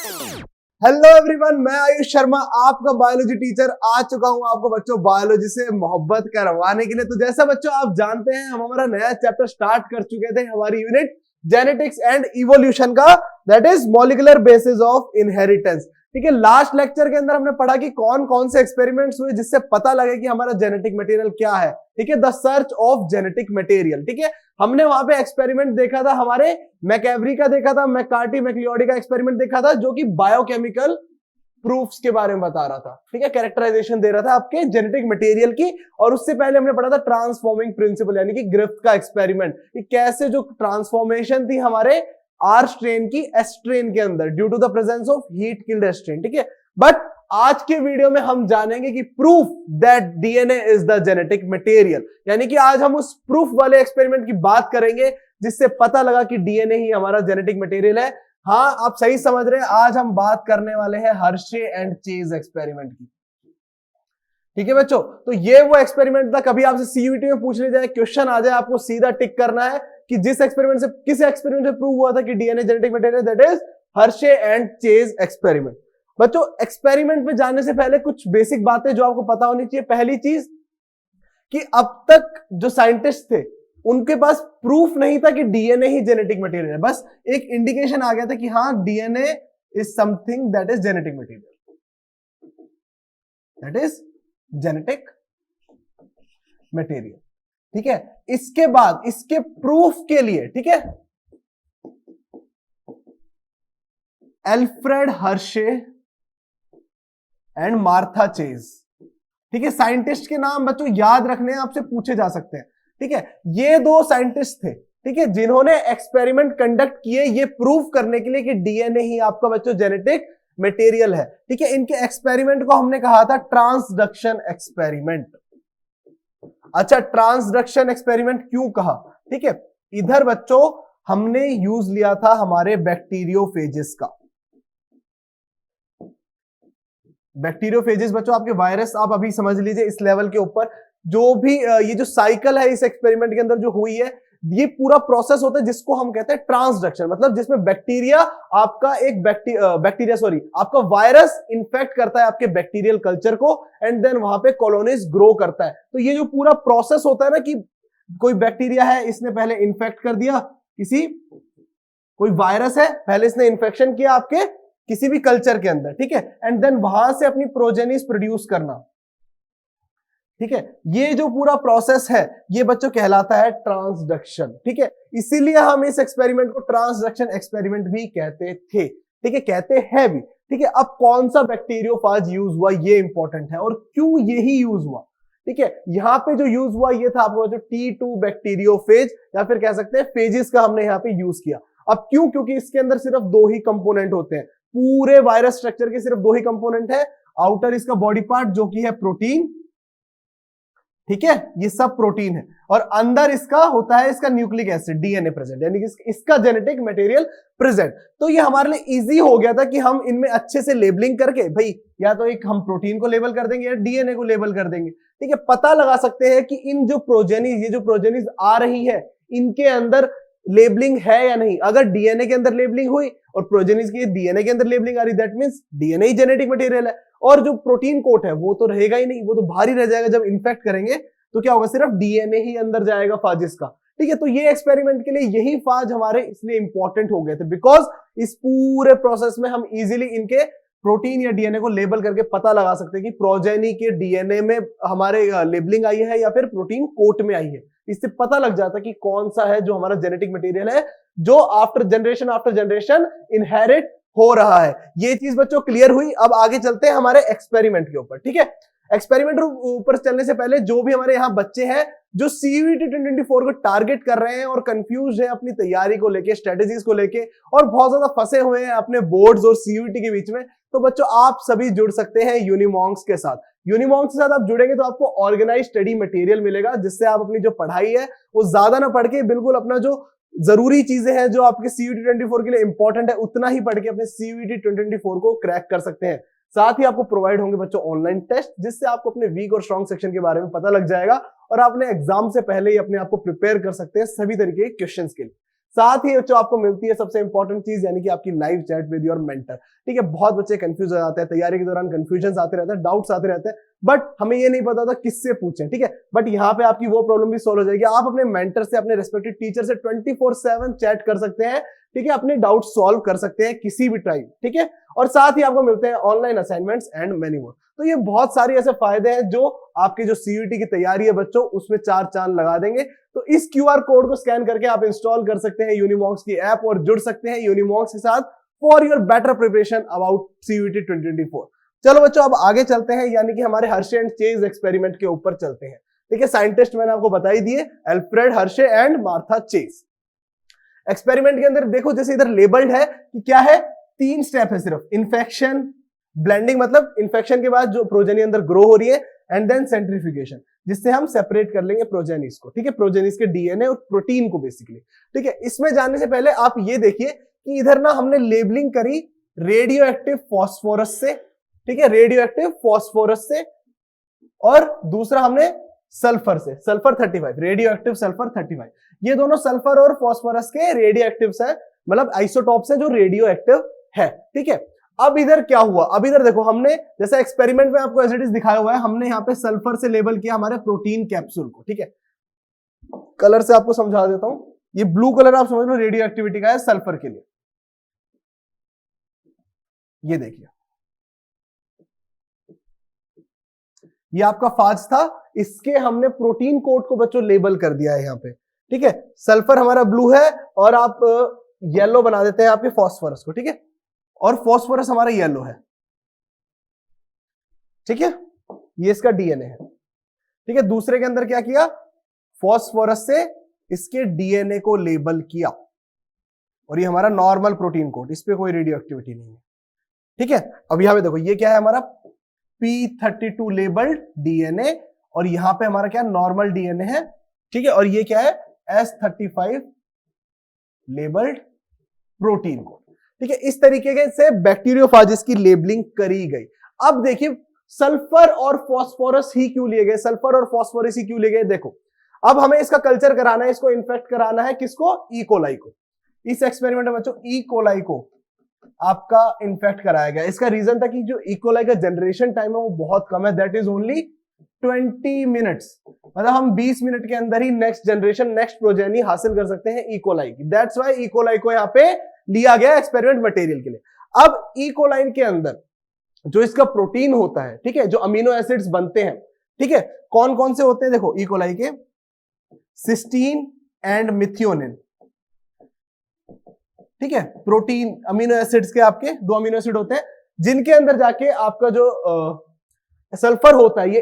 Hello everyone, मैं आयुष शर्मा आपका biology teacher आ चुका हूं आपको बच्चों बायोलॉजी से मोहब्बत करवाने के लिए। तो जैसा बच्चों आप जानते हैं हम हमारा नया चैप्टर स्टार्ट कर चुके थे, हमारी यूनिट जेनेटिक्स एंड इवोल्यूशन का, that is molecular basis of inheritance. ठीक है, लास्ट लेक्चर के अंदर हमने पढ़ा कि कौन कौन से एक्सपेरिमेंट्स हुए जिससे पता लगे कि हमारा जेनेटिक मटेरियल क्या है। ठीक है, the search of genetic material. ठीक है, हमने वहां पे एक्सपेरिमेंट देखा था, हमारे मैकेवरी का देखा था, मैकार्टी मैक्लियोडी का एक्सपेरिमेंट देखा था, जो कि बायोकेमिकल प्रूफ्स के बारे में बता रहा था। ठीक है, कैरेक्टराइजेशन दे रहा था आपके जेनेटिक मटेरियल की। और उससे पहले हमने पढ़ा था ट्रांसफॉर्मिंग प्रिंसिपल, यानी कि ग्रिफ्थ का एक्सपेरिमेंट, कि कैसे जो ट्रांसफॉर्मेशन थी हमारे आर स्ट्रेन की एस स्ट्रेन के अंदर due to the presence of heat killed S strain. ठीक है, बट आज के वीडियो में हम जानेंगे कि proof that DNA is the genetic material, यानी कि आज हम उस प्रूफ वाले एक्सपेरिमेंट की बात करेंगे जिससे पता लगा कि डीएनए ही हमारा जेनेटिक मटेरियल है। हाँ, आप सही समझ रहे हैं, आज हम बात करने वाले हैं हर्शे एंड चेज एक्सपेरिमेंट की। ठीक है बच्चों, तो ये वो एक्सपेरिमेंट था, कभी आपसे सीयूईटी में पूछ ले जाए, क्वेश्चन आ जाए, आपको सीधा टिक करना है कि जिस एक्सपेरिमेंट से, किस एक्सपेरिमेंट से प्रूव हुआ था कि DNA genetic material, that is Hershey and chase experiment. बच्चों, एक्सपेरिमेंट पे जाने से पहले कुछ बेसिक बातें जो आपको पता होनी चाहिए। पहली चीज कि अब तक जो साइंटिस्ट थे उनके पास प्रूफ नहीं था कि डीएनए ही जेनेटिक मटेरियल है, बस एक इंडिकेशन आ गया था कि हाँ, DNA is something that is genetic material, that is genetic material. ठीक है, इसके बाद इसके प्रूफ के लिए, ठीक है, Alfred Hershey and Martha chase. ठीक है, साइंटिस्ट के नाम बच्चों याद रखने हैं, आपसे पूछे जा सकते हैं। ठीक है, ये दो साइंटिस्ट थे, ठीक है, जिन्होंने एक्सपेरिमेंट कंडक्ट किए ये प्रूफ करने के लिए कि डीएनए ही आपका बच्चों जेनेटिक मटेरियल है। ठीक है, इनके एक्सपेरिमेंट को हमने कहा था ट्रांसडक्शन एक्सपेरिमेंट। अच्छा, ट्रांसडक्शन एक्सपेरिमेंट क्यों कहा? ठीक है, इधर बच्चों हमने यूज लिया था हमारे बैक्टीरियोफेजेस का। बैक्टीरियोफेजेस बच्चों आपके वायरस, आप अभी समझ लीजिए इस लेवल के ऊपर जो भी ये जो साइकिल है इस एक्सपेरिमेंट के अंदर जो हुई है, ये पूरा प्रोसेस होता है जिसको हम कहते हैं ट्रांसडक्शन, मतलब जिसमें बैक्टीरिया आपका एक आपका वायरस इन्फेक्ट करता है आपके बैक्टीरियल कल्चर को, एंड देन वहां पे कॉलोनीज ग्रो करता है। तो ये जो पूरा प्रोसेस होता है ना, कि कोई बैक्टीरिया है, इसने पहले इन्फेक्ट कर दिया कोई वायरस है, पहले इसने इन्फेक्शन किया आपके किसी भी कल्चर के अंदर, ठीक है, एंड देन वहां से अपनी प्रोजेनिस प्रोड्यूस करना। ठीक है, ये जो पूरा प्रोसेस है ये बच्चों कहलाता है ट्रांसडक्शन। ठीक है, इसीलिए हम इस एक्सपेरिमेंट को ट्रांसडक्शन एक्सपेरिमेंट भी कहते थे। ठीक है, कहते हैं भी। ठीक है, अब कौन सा बैक्टीरियोफाज यूज हुआ ये इंपॉर्टेंट है, और क्यों यही यूज हुआ। ठीक है, यहां पे जो यूज हुआ ये था आपको जो T2 बैक्टीरियोफेज, या फिर कह सकते हैं फेजेस का हमने यहाँ पे यूज किया। अब क्यों? क्योंकि इसके अंदर सिर्फ दो ही कंपोनेंट होते हैं, पूरे वायरस स्ट्रक्चर के सिर्फ दो ही कंपोनेंट है। आउटर इसका बॉडी पार्ट जो कि है प्रोटीन, ठीक है, ये सब प्रोटीन है, और अंदर इसका होता है इसका न्यूक्लिक एसिड डीएनए प्रेजेंट, यानी कि इसका जेनेटिक मटेरियल प्रेजेंट। तो ये हमारे लिए इजी हो गया था कि हम इनमें अच्छे से लेबलिंग करके, भाई या तो एक हम प्रोटीन को लेबल कर देंगे या डीएनए को लेबल कर देंगे। ठीक है, पता लगा सकते हैं कि इन जो प्रोजेनिस, ये जो प्रोजेनिस आ रही है इनके अंदर लेबलिंग है या नहीं। अगर डीएनए के अंदर लेबलिंग हुई और प्रोजेनिस की डीएनए के अंदर लेबलिंग आ रही, that means DNA he genetic material है। और जो प्रोटीन कोट है वो तो रहेगा ही नहीं, वो तो भारी रह जाएगा। जब इन्फेक्ट करेंगे तो क्या होगा, सिर्फ डीएनए ही अंदर जाएगा फाजिस का। ठीक है, तो ये एक्सपेरिमेंट के लिए यही फाज हमारे इसलिए इंपॉर्टेंट हो गए थे, बिकॉज इस पूरे प्रोसेस में हम इजीली इनके प्रोटीन या डीएनए को लेबल करके पता लगा सकते हैं कि प्रोजेनी के डीएनए में हमारे लेबलिंग आई है या फिर प्रोटीन कोट में आई है। इससे पता लग जाता है कि कौन सा है जो हमारा जेनेटिक मटेरियल है, जो आफ्टर जनरेशन इनहेरिट हो रहा है। ये चीज बच्चों क्लियर हुई। अब आगे चलते हैं हमारे एक्सपेरिमेंट के ऊपर। ठीक है, एक्सपेरिमेंट ऊपर चलने से पहले जो भी हमारे यहाँ बच्चे हैं जो सीयूईटी 2024 को टारगेट कर रहे हैं और कंफ्यूज है अपनी तैयारी को लेके, स्ट्रेटेजीज को लेके, और बहुत ज्यादा फंसे हुए हैं अपने बोर्ड्स और सीयूईटी के बीच में, तो बच्चों आप सभी जुड़ सकते हैं यूनिमॉन्क्स के साथ। यूनिमॉन्क्स के साथ आप जुड़ेंगे तो आपको ऑर्गेनाइज स्टडी मटेरियल मिलेगा, जिससे आप अपनी जो पढ़ाई है वो ज्यादा ना पढ़ के बिल्कुल अपना जो जरूरी चीजें हैं जो आपके सीयूईटी 24 के लिए इंपॉर्टेंट है उतना ही पढ़ के अपने सीयूईटी 2024 को क्रैक कर सकते हैं। साथ ही आपको प्रोवाइड होंगे बच्चों ऑनलाइन टेस्ट, जिससे आपको अपने वीक और स्ट्रॉन्ग सेक्शन के बारे में पता लग जाएगा और आप अपने एग्जाम से पहले ही अपने आप को प्रिपेयर कर सकते हैं सभी तरीके के क्वेश्चंस के लिए। साथ ही बच्चों आपको मिलती है सबसे इंपॉर्टेंट चीज, यानी कि आपकी live chat with your mentor. ठीक है, बहुत बच्चे कंफ्यूज हो जाते हैं, तैयारी के दौरान कंफ्यूजन आते रहते हैं, डाउट्स आते रहते हैं, बट हमें ये नहीं पता होता किससे पूछें। ठीक है, बट यहाँ पे आपकी वो प्रॉब्लम भी सोल्व हो जाएगी। आप अपने मेंटर से, अपने रेस्पेक्टिव टीचर से 24/7 चैट कर सकते हैं। ठीक है, अपने डाउट सॉल्व कर सकते हैं किसी भी टाइम। ठीक है, और साथ ही आपको मिलते हैं online assignments and many more. तो ये बहुत सारी ऐसे फायदे हैं जो आपके जो सीयूईटी की तैयारी है बच्चों, उसमें 4 चांद लगा देंगे। तो इस क्यूआर कोड को स्कैन करके आप इंस्टॉल कर सकते हैं यूनिमॉक्स की ऐप और जुड़ सकते हैं यूनिमॉक्स के साथ for your better preparation about CUET 2024। चलो बच्चों अब आगे चलते हैं, यानी कि हमारे हर्शे एंड चेज एक्सपेरिमेंट के ऊपर चलते हैं। ठीक है, साइंटिस्ट मैंने आपको बता ही दिए, Alfred Hershey and Martha chase. Experiment के अंदर देखो, जैसे इधर लेबल्ड है कि क्या है, 3 स्टेप है सिर्फ, इन्फेक्शन, ब्लेंडिंग मतलब इन्फेक्शन के बाद जो प्रोजेनी अंदर ग्रो हो रही है, एंड देन सेंट्रीफ्यूगेशन, जिससे हम सेपरेट कर लेंगे प्रोजेनिस को। ठीक है, प्रोजेनिस के डीएनए और प्रोटीन को बेसिकली। ठीक है, इसमें जाने से पहले आप ये देखिए कि इधर ना हमने लेबलिंग करी रेडियो एक्टिव फॉस्फोरस से। ठीक है, रेडियो एक्टिव फॉस्फोरस से, और दूसरा हमने सल्फर से, सल्फर 35, रेडियो एक्टिव सल्फर 35। ये दोनों सल्फर और फॉस्फोरस के रेडियो एक्टिव्स हैं, मतलब आइसोटॉप्स हैं जो रेडियो एक्टिव है। ठीक है, अब इधर क्या हुआ, अब इधर देखो, हमने जैसा एक्सपेरिमेंट में आपको एज इट इज दिखाया हुआ है, हमने यहाँ पे सल्फर से लेबल किया हमारे प्रोटीन कैप्सूल को। ठीक है, कलर से आपको समझा देता हूं, ये ब्लू कलर आप समझ लो रेडियो एक्टिविटी का है सल्फर के लिए। ये देखिए, ये आपका फाज था, इसके हमने प्रोटीन कोड को बच्चों लेबल कर दिया है यहाँ पे। ठीक है, सल्फर हमारा ब्लू है और आप येलो बना देते हैं आपके फॉस्फोरस को। ठीक है, और फॉस्फोरस हमारा येलो है। ठीक है, ये इसका डीएनए है। ठीक है, दूसरे के अंदर क्या किया, फॉस्फोरस से इसके डीएनए को लेबल किया, और ये हमारा नॉर्मल प्रोटीन कोड, इस पे कोई रेडियो एक्टिविटी नहीं है। ठीक है, अब यहां पे देखो, ये क्या है हमारा P32 लेबल्ड डीएनए, और यहां पे हमारा क्या नॉर्मल डीएनए है। ठीक है, और ये क्या है S35 लेबल्ड प्रोटीन कोड। ठीक है, इस तरीके से बैक्टीरियोफाजिस की लेबलिंग करी गई। अब देखिए, सल्फर और फास्फोरस ही क्यों लिए गए, सल्फर और फास्फोरस ही क्यों लिए गए, देखो अब हमें इसका कल्चर कराना है, इसको इन्फेक्ट कराना है, किसको, ई कोलाई को। इस एक्सपेरिमेंट में बच्चों ई कोलाई को आपका इन्फेक्ट कराया गया। इसका रीजन था कि जो ई कोलाई का जनरेशन टाइम है वो बहुत कम है, दैट इज ओनली 20 मिनट्स, मतलब हम 20 मिनट के अंदर ही नेक्स्ट जनरेशन, नेक्स्ट प्रोजेनी हासिल कर सकते हैं ई कोलाई की। दैट्स व्हाई ई कोलाई को यहाँ पे लिया गया एक्सपेरिमेंट मटेरियल के लिए। अब ई कोलाई के अंदर जो इसका प्रोटीन होता है, ठीक है, जो अमीनो एसिड्स बनते हैं, ठीक है, कौन कौन से होते हैं, देखो ई कोलाई के सिस्टीन एंड मिथियोनिन। ठीक है, प्रोटीन अमीनो एसिड्स के आपके 2 अमीनो एसिड होते हैं, जिनके अंदर जाके आपका जो सल्फर होता है ये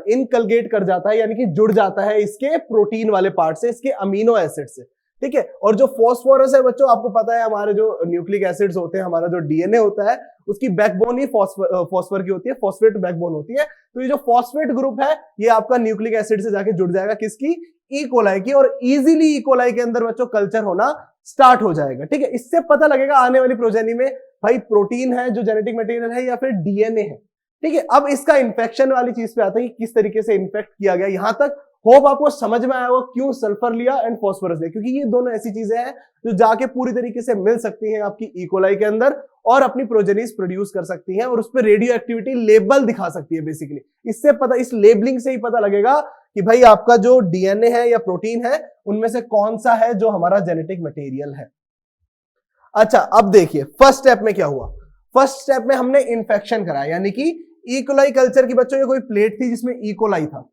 इनकलगेट कर जाता है, यानी कि जुड़ जाता है इसके प्रोटीन वाले पार्ट से, इसके अमीनो एसिड से। ठीक है, और जो फॉस्फोरस है बच्चों, आपको पता है हमारे जो न्यूक्लिक एसिड्स होते हैं, हमारा जो डीएनए होता है, उसकी बैकबोन ही फॉस्फर की होती है, फॉस्फेट बैकबोन होती है। तो ये जो फॉस्फेट ग्रुप है ये आपका न्यूक्लिक एसिड से जाके जुड़ जाएगा, किसकी, ई कोलाई की, और इजीली ई कोलाई के अंदर बच्चों कल्चर होना स्टार्ट हो जाएगा। ठीक है, इससे पता लगेगा आने वाली प्रोजेनी में भाई प्रोटीन है जो जेनेटिक मटेरियल है या फिर डीएनए है। ठीक है, अब इसका इन्फेक्शन वाली चीज पे आता है कि किस तरीके से इन्फेक्ट किया गया। यहां तक होप आपको समझ में आया होगा क्यों सल्फर लिया एंड फॉस्फोरस लिया, क्योंकि ये दोनों ऐसी चीजें हैं जो जाके पूरी तरीके से मिल सकती हैं आपकी ई कोलाई के अंदर और अपनी प्रोजेनीज प्रोड्यूस कर सकती हैं और उस पर रेडियो एक्टिविटी लेबल दिखा सकती है बेसिकली। इससे पता, इस लेबलिंग से ही पता लगेगा कि भाई आपका जो डीएनए है या प्रोटीन है उनमें से कौन सा है जो हमारा जेनेटिक मटेरियल है। अच्छा, अब देखिए फर्स्ट स्टेप में क्या हुआ। फर्स्ट स्टेप में हमने इन्फेक्शन कराया, यानी कि ई कोलाई कल्चर की बच्चों, ये कोई प्लेट थी जिसमें ई कोलाई था।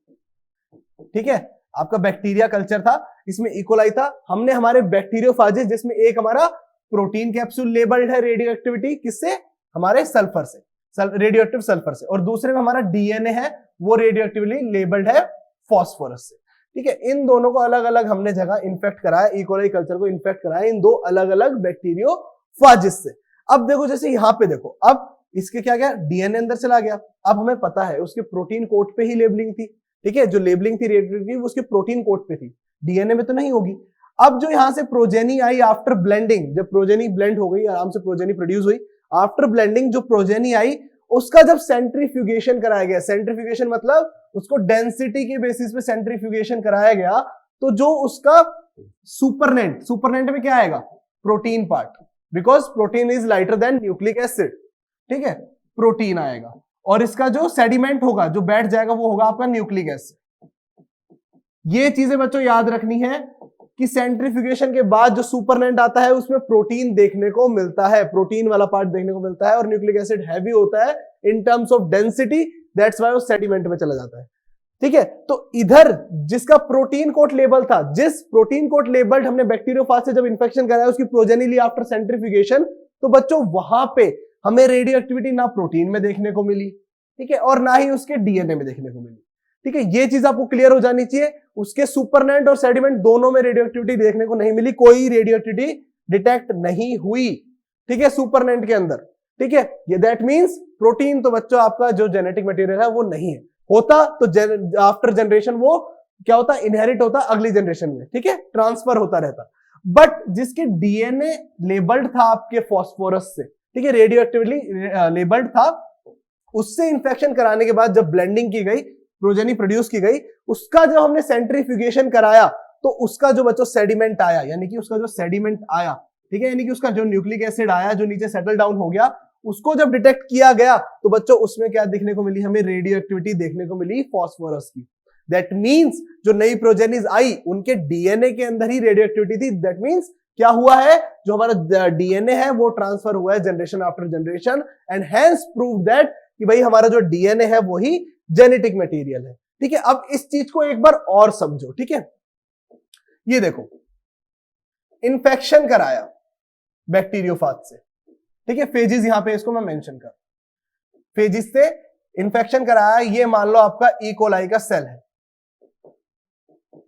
ठीक है, आपका बैक्टीरिया कल्चर था, इसमें ई कोलाई था। हमने हमारे बैक्टीरियोफाजिस, जिसमें एक हमारा प्रोटीन कैप्सूल लेबल्ड है रेडियो एक्टिविटी, किससे, हमारे सल्फर से, रेडियो एक्टिव सल्फर से, और दूसरे में हमारा डीएनए है वो रेडियो एक्टिवली लेबल्ड है फॉस्फोरस से। ठीक है, इन दोनों को अलग अलग हमने जगह इन्फेक्ट कराया, ई कोलाई कल्चर को इन्फेक्ट कराया इन 2 अलग अलग बैक्टीरियोफाजिस से। अब देखो, जैसे यहां पे देखो, अब इसके क्या गया, डीएनए अंदर चला गया। अब हमें पता है उसके प्रोटीन कोड पे ही लेबलिंग थी। ठीक है, जो लेबलिंग थी रेडियो वो उसके प्रोटीन कोड पे थी, डीएनए में तो नहीं होगी। अब जो यहां से प्रोजेनी आई आफ्टर ब्लेंडिंग, जब प्रोजेनी ब्लेंड हो गई, आराम से प्रोजेनी प्रोड्यूस हुई, आफ्टर ब्लेंडिंग जो प्रोजेनी आई उसका जब सेंट्रीफ्यूगेशन कराया गया, सेंट्रीफ्यूगेशन मतलब उसको डेंसिटी के बेसिस पे सेंट्रीफ्यूगेशन कराया गया, तो जो उसका सुपरनेंट, सुपरनेंट में क्या आएगा? Protein part, because protein is lighter than nucleic acid, ठीक है, प्रोटीन आएगा। और इसका जो सेडिमेंट होगा, जो बैठ जाएगा, वो होगा आपका न्यूक्लिक एसिड। ये चीजें बच्चों याद रखनी है कि सेंट्रीफ्यूगेशन के बाद जो सुपरनेंट आता है उसमें प्रोटीन देखने को मिलता है, प्रोटीन वाला पार्ट देखने को मिलता है, और न्यूक्लिक एसिड हैवी होता है in terms of density, that's why वो सेडिमेंट में चला जाता है, ठीक है। तो इधर जिसका प्रोटीन कोट लेबल था, जिस प्रोटीन कोट लेबल्ड हमने बैक्टीरियोफाज से जब इंफेक्शन कराया उसकी प्रोजेनी ली आफ्टर सेंट्रीफ्यूगेशन, तो बच्चों वहां पे हमें रेडियो एक्टिविटी ना प्रोटीन में देखने को मिली, ठीक है, और ना ही उसके डीएनए में देखने को मिली, ठीक है। ये चीज आपको क्लियर हो जानी चाहिए। उसके सुपरनेंट और सेडिमेंट दोनों में रेडियो एक्टिविटी देखने को नहीं मिली, कोई रेडियो एक्टिविटी डिटेक्ट नहीं हुई, ठीक है, सुपरनेंट के अंदर, ठीक है। ये दैट मींस प्रोटीन तो बच्चों आपका जो जेनेटिक मटेरियल है वो नहीं है, होता तो आफ्टर जनरेशन वो क्या होता, इनहेरिट होता अगली जनरेशन में, ठीक है, ट्रांसफर होता रहता। बट जिसके डीएनए लेबल्ड था आपके फॉस्फोरस से, ठीक है, रेडियो एक्टिवली लेबल्ड था, उससे इंफेक्शन कराने के बाद जब ब्लेंडिंग की गई, प्रोजेनी प्रोड्यूस की गई, उसका जब हमने सेंट्रीफ्यूगेशन कराया तो उसका जो बच्चों सेडिमेंट आया, यानी कि उसका जो सेडिमेंट आया, ठीक है, यानी कि उसका जो न्यूक्लिक एसिड आया जो नीचे सेटल डाउन हो गया, उसको जब डिटेक्ट किया गया तो बच्चों उसमें क्या देखने को मिली, हमें रेडियो एक्टिविटी देखने को मिली फॉस्फोरस की। दैट मींस जो नई प्रोजेनीज आई उनके डीएनए के अंदर ही रेडियो एक्टिविटी थी। दैट मींस क्या हुआ है, जो हमारा डीएनए है वो ट्रांसफर हुआ है generation after generation, and hence prove that कि भाई हमारा जो डीएनए है वही जेनेटिक मटेरियल है, ठीक है। अब इस चीज को एक बार और समझो, ठीक है। ये देखो, इन्फेक्शन कराया बैक्टीरियोफाज से, ठीक है, फेजेस यहां पे इसको मैं मेंशन कर, फेजेस से इन्फेक्शन कराया, ये मान लो आपका ई कोलाई का सेल है,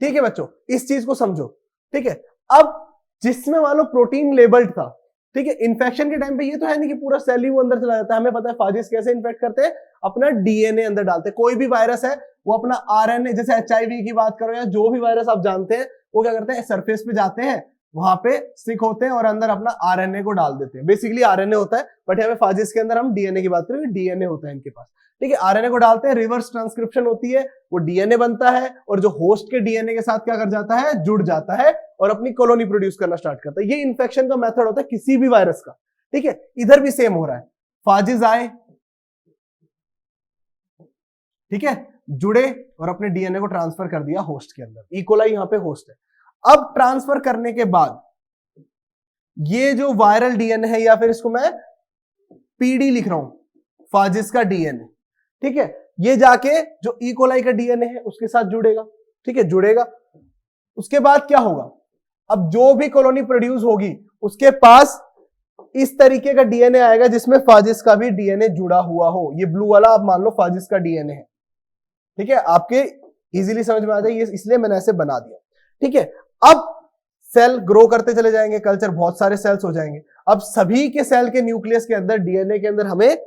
ठीक है बच्चों, इस चीज को समझो, ठीक है। अब जिसमें मान लो प्रोटीन लेबल्ड था, ठीक है, इन्फेक्शन के टाइम पे ये तो है नहीं कि पूरा सेल ही वो अंदर चला जाता है, हमें पता है फाजिस कैसे इन्फेक्ट करते हैं, अपना डीएनए अंदर डालते हैं। कोई भी वायरस है वो अपना आरएनए, जैसे एचआईवी की बात करो या जो भी वायरस आप जानते हैं, वो क्या करते हैं, सरफेस पे जाते हैं, वहां पे स्टिक होते हैं और अंदर अपना आरएनए को डाल देते हैं। बेसिकली आरएनए होता है, बट यहाँ पे फाजिस के अंदर हम डीएनए की बात करें, डीएनए होता है इनके पास, ठीक है। आरएनए को डालते हैं, रिवर्स ट्रांसक्रिप्शन होती है, वो डीएनए बनता है और जो होस्ट के डीएनए के साथ क्या कर जाता है, जुड़ जाता है और अपनी कॉलोनी प्रोड्यूस करना स्टार्ट करता है। ये इन्फेक्शन का मेथड होता है किसी भी वायरस का, ठीक है। इधर भी सेम हो रहा है, फाजिस आए, ठीक है, जुड़े और अपने डीएनए को ट्रांसफर कर दिया होस्ट के अंदर। ई कोलाई यहां पे होस्ट है। अब ट्रांसफर करने के बाद ये जो वायरल डीएनए है, या फिर इसको मैं पीडी लिख रहा हूं, फाजिस का डीएनए, ठीक है, ये जाके जो ई कोलाई का डीएनए है उसके साथ जुड़ेगा, ठीक है, जुड़ेगा। उसके बाद क्या होगा, अब जो भी कॉलोनी प्रोड्यूस होगी उसके पास इस तरीके का डीएनए आएगा जिसमें फाजिस का भी डीएनए जुड़ा हुआ हो। ये ब्लू वाला आप मान लो फाजिस का डीएनए है, ठीक है, आपके इजीली समझ में आ जाए, ये इसलिए मैंने ऐसे बना दिया, ठीक है। अब सेल ग्रो करते चले जाएंगे, कल्चर बहुत सारे सेल्स हो जाएंगे। अब सभी के सेल के न्यूक्लियस के अंदर, डीएनए के अंदर हमें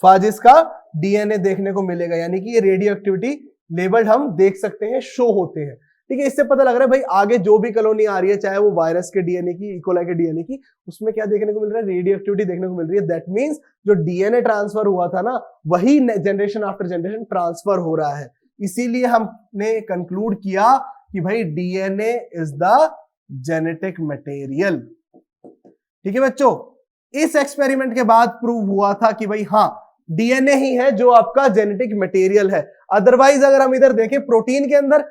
फाजिस का डीएनए देखने को मिलेगा, यानी कि ये रेडियो एक्टिविटी लेबल्ड हम देख सकते हैं, शो होते हैं, ठीक है। इससे पता लग रहा है भाई आगे जो भी कॉलोनी आ रही है, चाहे वो वायरस के डीएनए की, ई कोलाई के डीएनए की, उसमें क्या देखने को मिल रहा है, रेडियो एक्टिविटी देखने को मिल रही है। दैट मींस जो डीएनए ट्रांसफर हुआ था ना, वही जनरेशन आफ्टर जनरेशन ट्रांसफर हो रहा है। इसीलिए हमने कंक्लूड किया कि भाई DNA is the genetic material, ठीक है बच्चों। इस एक्सपेरिमेंट के बाद प्रूव हुआ था कि भाई हाँ, डीएनए ही है जो आपका जेनेटिक मटेरियल है। अदरवाइज अगर हम इधर देखें प्रोटीन के अंदर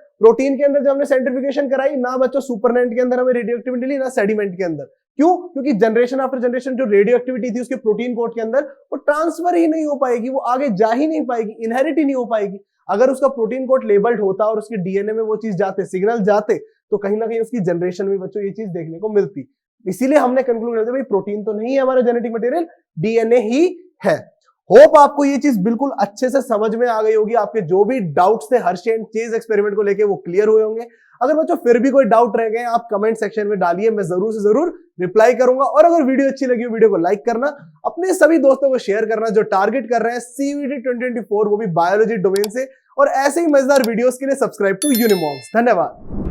जब हमने सेंट्रीफ्यूगेशन कराई ना बच्चों, सुपरनेंट के अंदर हमें रेडियो एक्टिविटी मिली, ना सेडिमेंट के अंदर। क्यों? क्योंकि जनरेशन आफ्टर जनरेशन जो रेडियो एक्टिविटी थी उसके प्रोटीन कोड के अंदर, वो ट्रांसफर ही नहीं हो पाएगी, वो आगे जा ही नहीं पाएगी, इनहेरिट ही नहीं हो पाएगी। अगर उसका प्रोटीन कोड लेबल्ड होता और उसके डीएनए में वो चीज जाते, सिग्नल जाते, तो कहीं ना कहीं उसकी जनरेशन में बच्चों ये चीज देखने को मिलती। इसीलिए हमने कंक्लूड किया भाई प्रोटीन तो नहीं है हमारा जेनेटिक मटेरियल, डीएनए ही है। होप आपको ये चीज बिल्कुल अच्छे से समझ में आ गई होगी। आपके जो भी डाउट्स थे हर्शी एंड चेज एक्सपेरिमेंट को लेके वो क्लियर हुए होंगे। अगर बच्चों फिर भी कोई डाउट रह गए आप कमेंट सेक्शन में डालिए, मैं जरूर से जरूर रिप्लाई करूंगा। और अगर वीडियो अच्छी लगी वीडियो को लाइक करना, अपने सभी दोस्तों को शेयर करना जो टारगेट कर रहे हैं सीयूईटी 2024, वो भी बायोलॉजी डोमेन से। और ऐसे ही मजेदार वीडियोस के लिए सब्सक्राइब टू यूनिमॉन्क्स। धन्यवाद।